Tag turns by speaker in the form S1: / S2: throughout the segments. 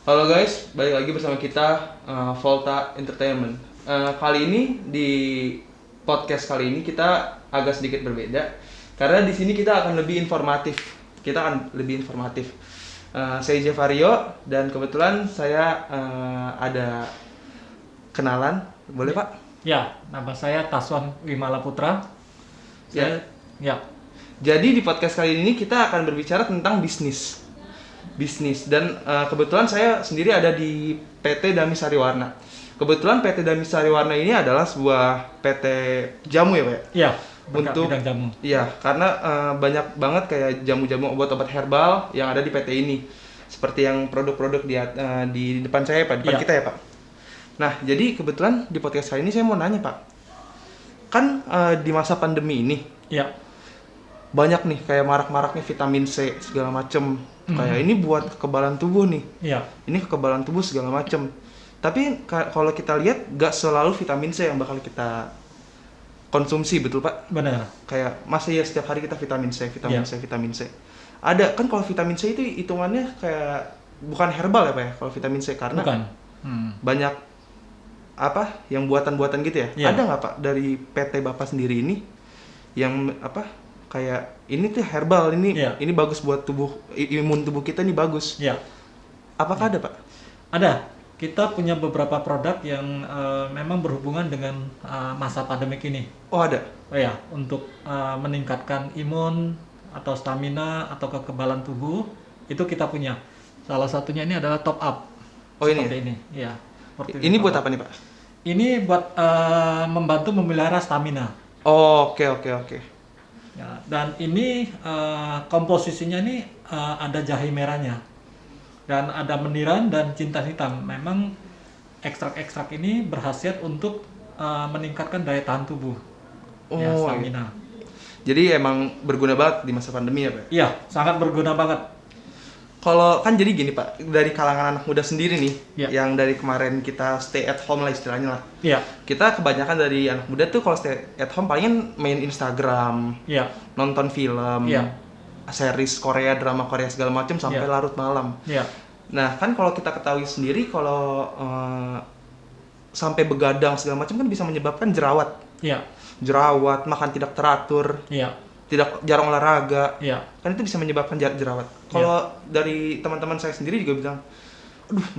S1: Halo guys, balik lagi bersama kita Volta Entertainment. Kali ini di podcast kali ini kita agak sedikit berbeda karena di sini kita akan lebih informatif. Saya Jevario dan kebetulan saya ada kenalan, boleh Pak?
S2: Ya, nama saya Taswan Wimala Putra. Ya.
S1: Jadi di podcast kali ini kita akan berbicara tentang bisnis dan kebetulan saya sendiri ada di PT Dami Sariwarna. Kebetulan PT Dami Sariwarna ini adalah sebuah PT jamu ya Pak?
S2: Iya,
S1: untuk
S2: bidang jamu.
S1: Iya, karena banyak banget kayak jamu-jamu obat-obat herbal yang ada di PT ini. Seperti yang produk-produk di depan saya Pak, depan kita ya Pak. Nah, jadi kebetulan di podcast kali ini saya mau nanya Pak. Kan di masa pandemi ini banyak nih kayak marak-maraknya vitamin C segala macem. Kayak ini buat kekebalan tubuh nih.
S2: Iya.
S1: Ini kekebalan tubuh segala macem. Tapi kalau kita lihat gak selalu vitamin C yang bakal kita konsumsi, betul Pak?
S2: Benar.
S1: Kayak masa ya setiap hari kita vitamin C. Ada kan kalau vitamin C itu hitungannya kayak bukan herbal ya Pak ya kalau vitamin C karena
S2: Bukan.
S1: Banyak apa yang buatan-buatan gitu ya. Ada nggak Pak dari PT Bapak sendiri ini yang apa kayak ini tuh herbal ini bagus buat tubuh imun tubuh kita nih bagus.
S2: Iya.
S1: Apakah ada Pak?
S2: Ada. Kita punya beberapa produk yang memang berhubungan dengan masa pandemik ini.
S1: Oh ada.
S2: Oh ya, untuk meningkatkan imun atau stamina atau kekebalan tubuh itu kita punya. Salah satunya ini adalah top up.
S1: Oh
S2: seperti
S1: ini.
S2: Ya.
S1: Ini buat apa nih Pak?
S2: Ini buat membantu memelihara stamina.
S1: Oh, oke.
S2: Ya, dan ini komposisinya ini ada jahe merahnya dan ada meniran dan jintan hitam. Memang ekstrak-ekstrak ini berkhasiat untuk meningkatkan daya tahan tubuh, stamina.
S1: Jadi emang berguna banget di masa pandemi ya Pak?
S2: Iya, sangat berguna banget.
S1: Kalau kan jadi gini Pak, dari kalangan anak muda sendiri nih, yang dari kemarin kita stay at home lah istilahnya lah.
S2: Iya.
S1: Kita kebanyakan dari anak muda tuh kalau stay at home palingan main Instagram, nonton film, series Korea, drama Korea segala macam sampai larut malam.
S2: Iya.
S1: Nah kan kalau kita ketahui sendiri kalau sampai begadang segala macam kan bisa menyebabkan jerawat.
S2: Iya.
S1: Jerawat, makan tidak teratur.
S2: Iya.
S1: Jarang olahraga,
S2: kan
S1: itu bisa menyebabkan jerawat. Kalau dari teman-teman saya sendiri juga bilang, aduh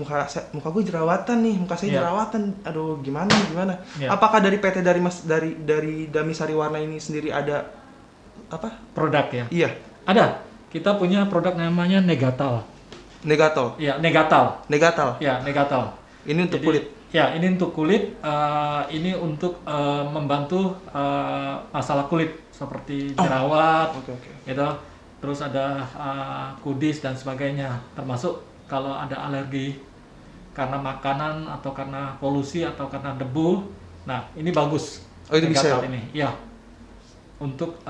S1: muka gue jerawatan nih, muka saya jerawatan, aduh gimana? Apakah dari PT dari Dami Sariwarna ini sendiri ada apa?
S2: Produk ya? Iya. Ada. Kita punya produk namanya Negatal. Iya, Negatal. Ya, Negatal.
S1: Ini untuk kulit.
S2: Ya, ini untuk kulit. Ini untuk membantu masalah kulit seperti jerawat, gitu. Terus ada kudis dan sebagainya. Termasuk kalau ada alergi karena makanan atau karena polusi atau karena debu. Nah, ini bagus.
S1: Oh, itu bisa ya?
S2: Ini, ya. Untuk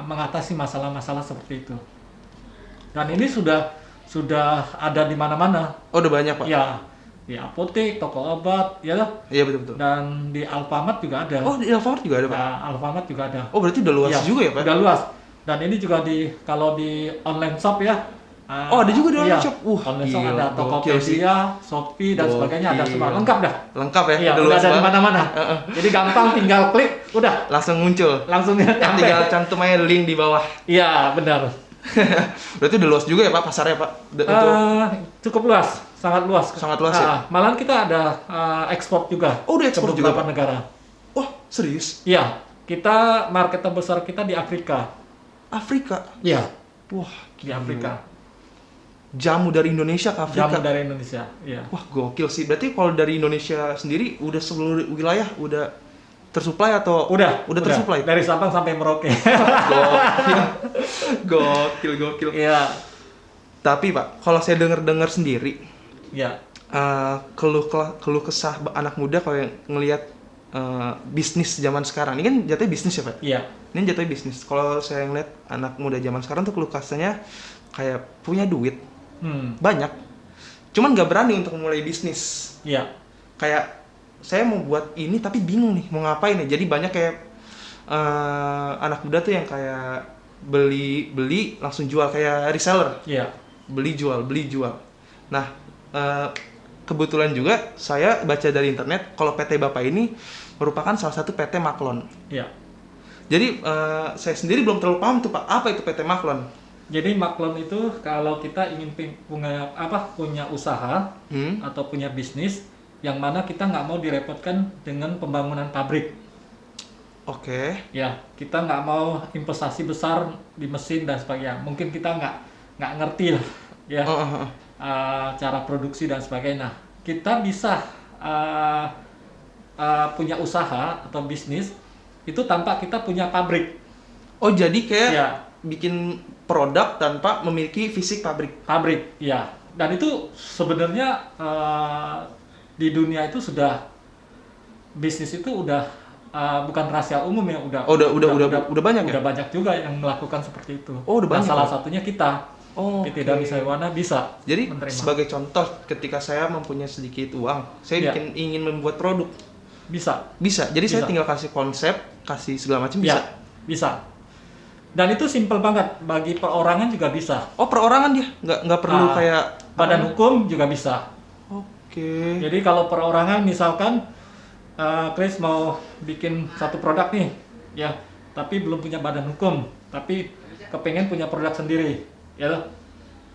S2: mengatasi masalah-masalah seperti itu. Dan ini sudah ada di mana-mana.
S1: Oh, udah banyak Pak?
S2: Ya. Di apotek, toko obat, ya lah.
S1: Iya betul.
S2: Dan di Alfamart juga ada.
S1: Oh, di Alfamart juga ada Pak?
S2: Ya, Alfamart juga ada.
S1: Oh, berarti udah luas juga ya Pak?
S2: Udah luas. Dan ini juga kalau di online shop ya.
S1: Oh, ada juga di online shop.
S2: Online shop ada Tokopedia, Shopee dan sebagainya, ada semua. Lengkap dah.
S1: Lengkap ya?
S2: Iya, udah ada di mana-mana. Jadi gampang, tinggal klik, udah.
S1: Langsung muncul. Tinggal cantum aja link di bawah.
S2: Iya, benar.
S1: Berarti udah luas juga ya Pak pasarnya Pak?
S2: Cukup luas. Sangat luas ya? Malahan kita ada ekspor juga.
S1: Oh, udah ekspor juga
S2: beberapa negara.
S1: Wah, serius?
S2: Iya, kita market terbesar kita di Afrika. Iya.
S1: Wah,
S2: di Afrika.
S1: Jamu dari Indonesia ke Afrika?
S2: Jamu dari Indonesia, iya.
S1: Wah, gokil sih. Berarti kalau dari Indonesia sendiri udah seluruh wilayah udah tersuplai atau? Udah tersuplai?
S2: Dari Sabang sampai Merauke.
S1: Gokil.
S2: Iya.
S1: Tapi Pak, kalau saya dengar sendiri, keluh kesah anak muda kalau yang ngelihat bisnis zaman sekarang. Ini kan jatuhnya bisnis ya Pak?
S2: Iya.
S1: Ini jatuhnya bisnis. Kalau saya ngeliat anak muda zaman sekarang tuh keluh kesahnya kayak punya duit banyak, cuman nggak berani untuk mulai bisnis.
S2: Iya.
S1: Kayak saya mau buat ini tapi bingung nih mau ngapain ya. Jadi banyak kayak anak muda tuh yang kayak beli langsung jual kayak reseller.
S2: Iya.
S1: Beli jual. Nah, kebetulan juga saya baca dari internet kalau PT Bapak ini merupakan salah satu PT Maklon.
S2: Iya.
S1: Jadi saya sendiri belum terlalu paham tuh Pak, apa itu PT Maklon?
S2: Jadi Maklon itu kalau kita ingin punya usaha atau punya bisnis yang mana kita nggak mau direpotkan dengan pembangunan pabrik.
S1: Oke.
S2: Ya, kita nggak mau investasi besar di mesin dan sebagainya. Mungkin kita nggak ngerti lah, ya, cara produksi dan sebagainya. Nah, kita bisa punya usaha atau bisnis itu tanpa kita punya pabrik.
S1: Oh, jadi kayak
S2: Ya,
S1: bikin produk tanpa memiliki fisik pabrik.
S2: pabrik, ya. Dan itu sebenarnya di dunia itu sudah bisnis itu udah bukan rahasia umum ya,
S1: udah banyak ya?
S2: Udah banyak juga yang melakukan seperti itu.
S1: Oh, udah
S2: Dan
S1: banyak.
S2: salah satunya kita. PT Dami Saywana bisa.
S1: Jadi
S2: menerima.
S1: sebagai contoh, ketika saya mempunyai sedikit uang, saya ingin membuat produk.
S2: Bisa.
S1: Jadi saya tinggal kasih konsep, kasih segala macam bisa.
S2: Bisa. Dan itu simple banget, bagi perorangan juga bisa.
S1: Oh, perorangan dia, nggak perlu kayak
S2: badan hukum juga bisa.
S1: Oke.
S2: Jadi kalau perorangan misalkan Chris mau bikin satu produk nih, ya, tapi belum punya badan hukum, tapi kepengen punya produk sendiri, ya loh.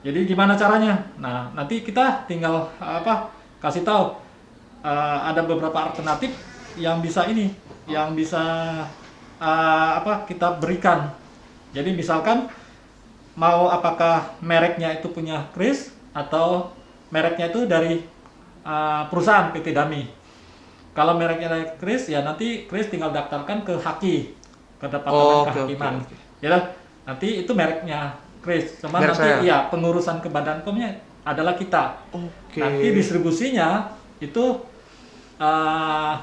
S2: Jadi gimana caranya? Nah, nanti kita tinggal kasih tahu ada beberapa alternatif yang bisa kita berikan. Jadi misalkan mau apakah mereknya itu punya Chris atau mereknya itu dari perusahaan PT Dami. Kalau mereknya dari Chris, ya nanti Chris tinggal daftarkan ke Haki, ke Departemen Kehakiman. Ya, nanti itu mereknya Chris. Cuma
S1: merek
S2: nanti
S1: saya.
S2: pengurusan ke Badan Komnya adalah kita. Nanti distribusinya itu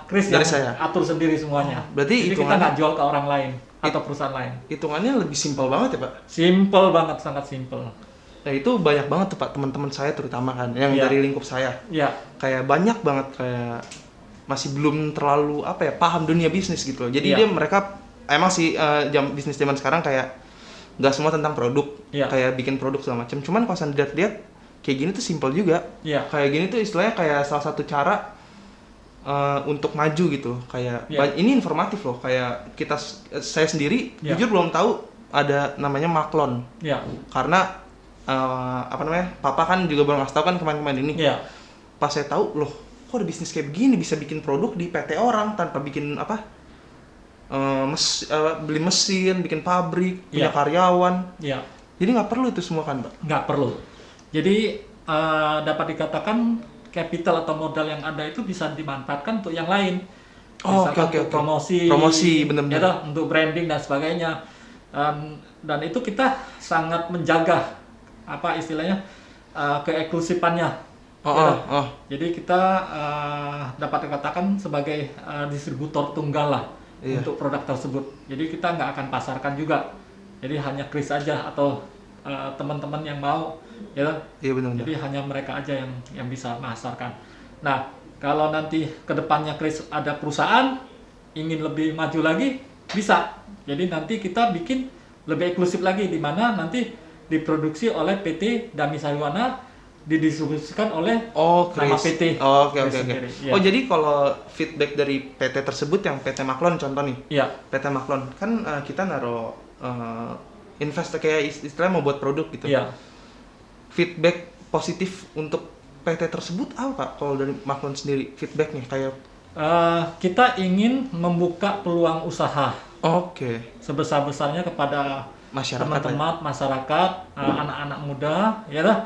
S2: Chris
S1: dari
S2: yang
S1: saya
S2: atur sendiri semuanya.
S1: Berarti
S2: jadi kita nggak jual ke orang lain atau perusahaan lain.
S1: Hitungannya lebih simpel banget ya Pak?
S2: Simpel banget, sangat simpel.
S1: Nah itu banyak banget tuh Pak, teman-teman saya terutama kan, yang dari lingkup saya.
S2: Iya.
S1: Kayak banyak banget kayak masih belum terlalu paham dunia bisnis gitu loh. Jadi mereka emang sih bisnis zaman sekarang kayak nggak semua tentang produk, kayak bikin produk segala macam. Cuman kalau saya lihat kayak gini tuh simpel juga. Kayak gini tuh istilahnya kayak salah satu cara untuk maju gitu. Kayak ini informatif loh. Kayak saya sendiri jujur belum tahu ada namanya Maklon. Karena Papa kan juga baru ngasih tahu kan kemarin-kemarin ini. Pas saya tahu loh, kok ada bisnis kayak begini, bisa bikin produk di PT orang tanpa bikin beli mesin, bikin pabrik, punya karyawan. Jadi nggak perlu itu semua kan Pak?
S2: Nggak perlu. Jadi dapat dikatakan capital atau modal yang ada itu bisa dimanfaatkan untuk yang lain. Misalkan untuk promosi benar-benar. Untuk branding dan sebagainya. Dan itu kita sangat menjaga istilahnya keeklusifannya. Jadi kita dapat dikatakan sebagai distributor tunggal lah untuk produk tersebut. Jadi kita nggak akan pasarkan juga. Jadi hanya Chris aja atau teman-teman yang mau, benar. Jadi hanya mereka aja yang bisa masarkan. Nah, kalau nanti kedepannya Chris ada perusahaan ingin lebih maju lagi, bisa. Jadi nanti kita bikin lebih eksklusif lagi, di mana nanti diproduksi oleh PT Dami Saywana, didistribusikan oleh nama PT.
S1: Oke. Oh, jadi kalau feedback dari PT tersebut yang PT Maklon contoh nih. PT Maklon kan kita naruh investor kayak istilahnya mau buat produk gitu. Feedback positif untuk PT tersebut apa Pak? Kalau dari Maklon sendiri feedbacknya kayak
S2: kita ingin membuka peluang usaha. Sebesar-besarnya kepada teman-teman masyarakat, anak-anak muda,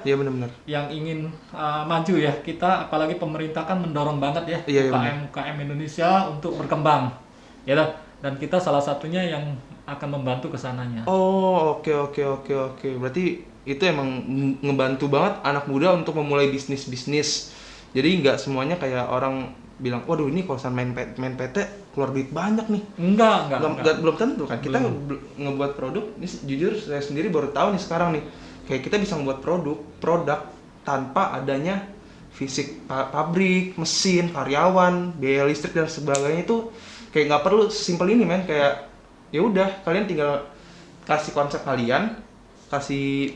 S1: benar-benar
S2: yang ingin maju ya. Kita apalagi pemerintah kan mendorong banget ya UKM Indonesia untuk berkembang, dan kita salah satunya yang akan membantu kesananya.
S1: Oke. Berarti itu emang ngebantu banget anak muda untuk memulai bisnis. Jadi nggak semuanya kayak orang bilang, waduh ini kalau main PT keluar duit banyak nih.
S2: Enggak.
S1: Belum tentu kan. Kita ngebuat produk, ini jujur saya sendiri baru tahu nih sekarang nih. Kayak kita bisa membuat produk tanpa adanya fisik pabrik, mesin, karyawan, biaya listrik dan sebagainya itu kayak nggak perlu sesimpel ini men. Kayak ya udah kalian tinggal kasih konsep kalian, kasih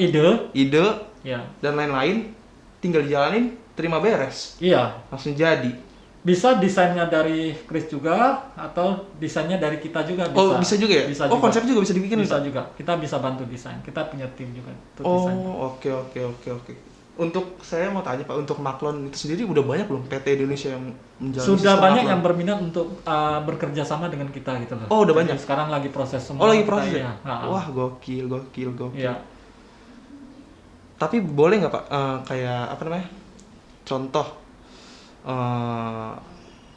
S1: ide,
S2: Ya.
S1: dan lain-lain, tinggal dijalanin, terima beres,
S2: Iya.
S1: langsung jadi.
S2: Bisa desainnya dari Chris juga atau desainnya dari kita juga bisa.
S1: Oh, bisa juga ya?
S2: Bisa
S1: Oh,
S2: juga.
S1: konsep juga bisa dibikin?
S2: Bisa juga. Kita bisa bantu desain. Kita punya tim juga untuk desain.
S1: Oh, oke. Untuk saya mau tanya Pak, untuk Maklon itu sendiri udah banyak belum PT Indonesia yang menjalani
S2: Sudah
S1: sistem
S2: banyak
S1: Maklon?
S2: yang berminat untuk bekerja sama dengan kita gitu loh.
S1: Oh, udah
S2: Jadi
S1: banyak?
S2: sekarang lagi proses semua.
S1: Oh, lagi
S2: kita,
S1: proses
S2: iya.
S1: ya? Wah, gokil.
S2: Iya.
S1: Tapi boleh nggak Pak, kayak apa namanya, contoh,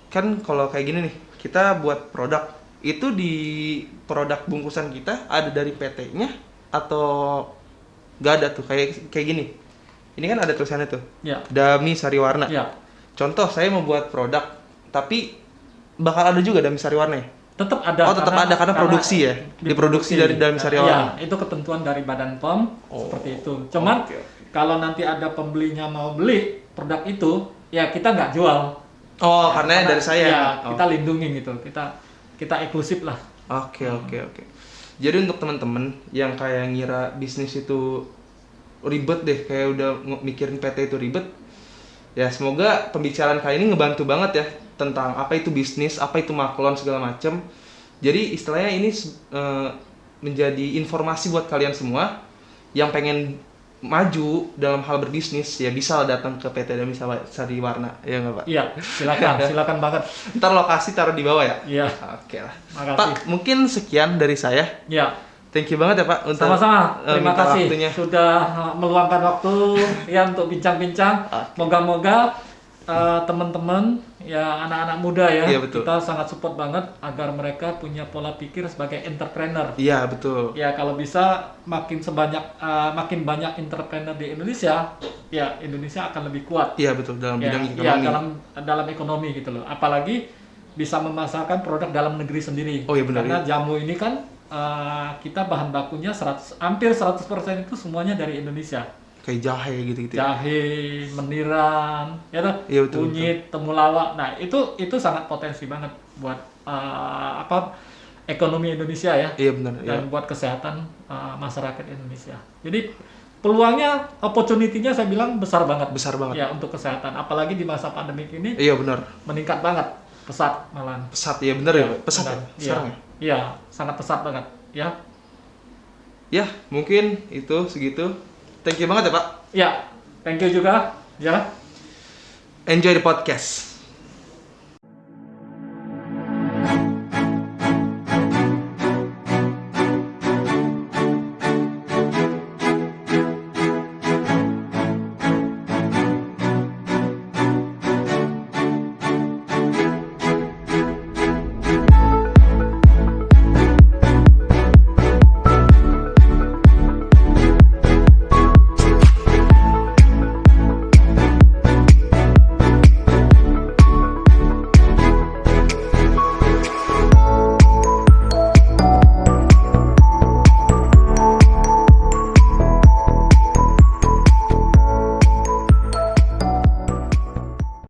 S1: kan kalau kayak gini nih, kita buat produk, itu di produk bungkusan kita ada dari PT-nya atau nggak ada tuh, kayak gini. Ini kan ada tulisannya tuh,
S2: Iya.
S1: Dami Sariwarna.
S2: Iya.
S1: Contoh, saya mau buat produk, tapi bakal ada juga Dami Sariwarna ya?
S2: Tetap ada.
S1: Oh, tetap ada karena produksi ya? Diproduksi dari Dami Sariwarna?
S2: Iya, itu ketentuan dari Badan POM, seperti itu. Cuman,
S1: Oke.
S2: kalau nanti ada pembelinya mau beli produk itu, ya kita nggak jual.
S1: Oh, karena dari saya?
S2: Ya,
S1: Oh.
S2: kita lindungi gitu. Kita eksklusif lah.
S1: Oke. Jadi untuk teman-teman yang kayak ngira bisnis itu ribet deh, kayak udah mikirin PT itu ribet, ya semoga pembicaraan kali ini ngebantu banget ya tentang apa itu bisnis, apa itu Maklon segala macem. Jadi istilahnya ini menjadi informasi buat kalian semua yang pengen maju dalam hal berbisnis, ya bisa datang ke PT Dami Sariwarna, ya nggak Pak?
S2: Iya, silakan banget.
S1: Ntar lokasi taruh di bawah ya?
S2: Iya.
S1: Oke lah.
S2: Makasih.
S1: Pak, mungkin sekian dari saya.
S2: Ya.
S1: Thank you banget ya Pak untuk
S2: Sama-sama. Terima
S1: minta
S2: kasih
S1: waktunya.
S2: sudah meluangkan waktu ya untuk bincang-bincang.
S1: Oke.
S2: Moga-moga teman-teman ya anak-anak muda ya,
S1: Iya, betul.
S2: kita sangat support banget agar mereka punya pola pikir sebagai entrepreneur.
S1: Iya, betul.
S2: Ya kalau bisa makin banyak entrepreneur di Indonesia, ya Indonesia akan lebih kuat.
S1: Iya, betul, dalam
S2: Ya,
S1: bidang
S2: ya,
S1: ekonomi.
S2: dalam ekonomi gitu loh. Apalagi bisa memasarkan produk dalam negeri sendiri.
S1: Oh, iya benar,
S2: Karena
S1: ya.
S2: jamu ini kan kita bahan bakunya hampir 100% itu semuanya dari Indonesia.
S1: Kayak jahe gitu-gitu ya.
S2: Jahe, meniran, ya toh,
S1: Iya, betul,
S2: kunyit, temulawak. Nah, itu sangat potensi banget buat ekonomi Indonesia ya.
S1: Iya, benar.
S2: Dan
S1: Iya.
S2: buat kesehatan masyarakat Indonesia. Jadi peluangnya, opportunity-nya saya bilang besar banget.
S1: Besar banget.
S2: Ya, untuk kesehatan. Apalagi di masa pandemi ini
S1: Iya, benar.
S2: meningkat banget, pesat malahan.
S1: Pesat ya, benar ya, Pak? Pesat ya?
S2: Benar.
S1: Sekarang ya?
S2: Iya, sangat pesat banget. Ya,
S1: Ya, mungkin itu segitu. Thank you banget ya Pak.
S2: ya, thank you juga. Ya.
S1: Enjoy the podcast.